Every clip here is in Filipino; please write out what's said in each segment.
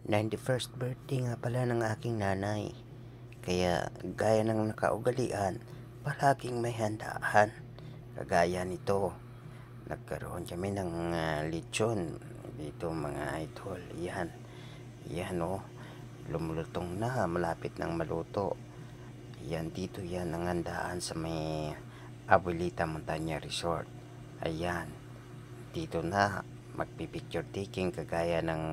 91st birthday nga pala ng aking nanay. Kaya gaya ng nakaugalian, palaging may handaan. Kagaya nito, nagkaroon kami ng lechon dito mga idol. Yan oh, lumulutong na, malapit ng maluto. Yan, dito yan ang handaan sa may Abuelita Montaña Resort. Ayan, dito na magpipicture taking kagaya ng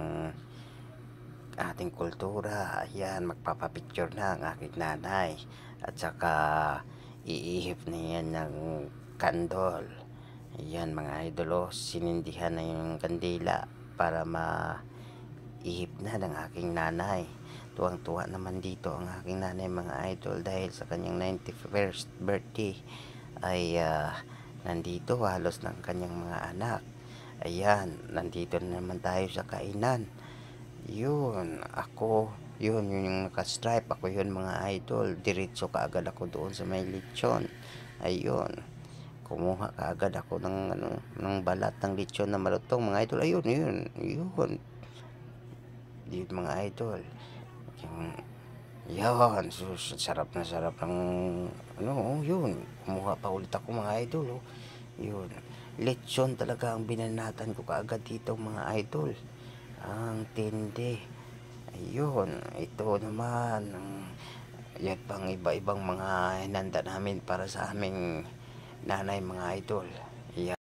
ating kultura. Ayan, magpapapicture na ang aking nanay. At saka iihip na yan ng kandol. Ayan mga idol, sinindihan na yung kandila para maihip na ng aking nanay. Tuwang-tuwa naman dito ang aking nanay mga idol dahil sa kanyang 91st birthday ay nandito halos ng kanyang mga anak. Ayan, nandito na naman tayo sa kainan. Yun, yung naka-stripe, ako yun mga idol. Diretso kaagad ako doon sa may lechon. Ayun, kumuha kaagad ako ng balat ng lechon na malutong mga idol. Yun mga idol. Yun, sarap na sarap ng yun. Kumuha pa ulit ako mga idol. Yun, lechon talaga ang binanatan ko kaagad dito mga idol. Ang tindi. Ayun, ito naman yan pang iba-ibang mga hinanda namin para sa aming nanay mga idol. Ayan.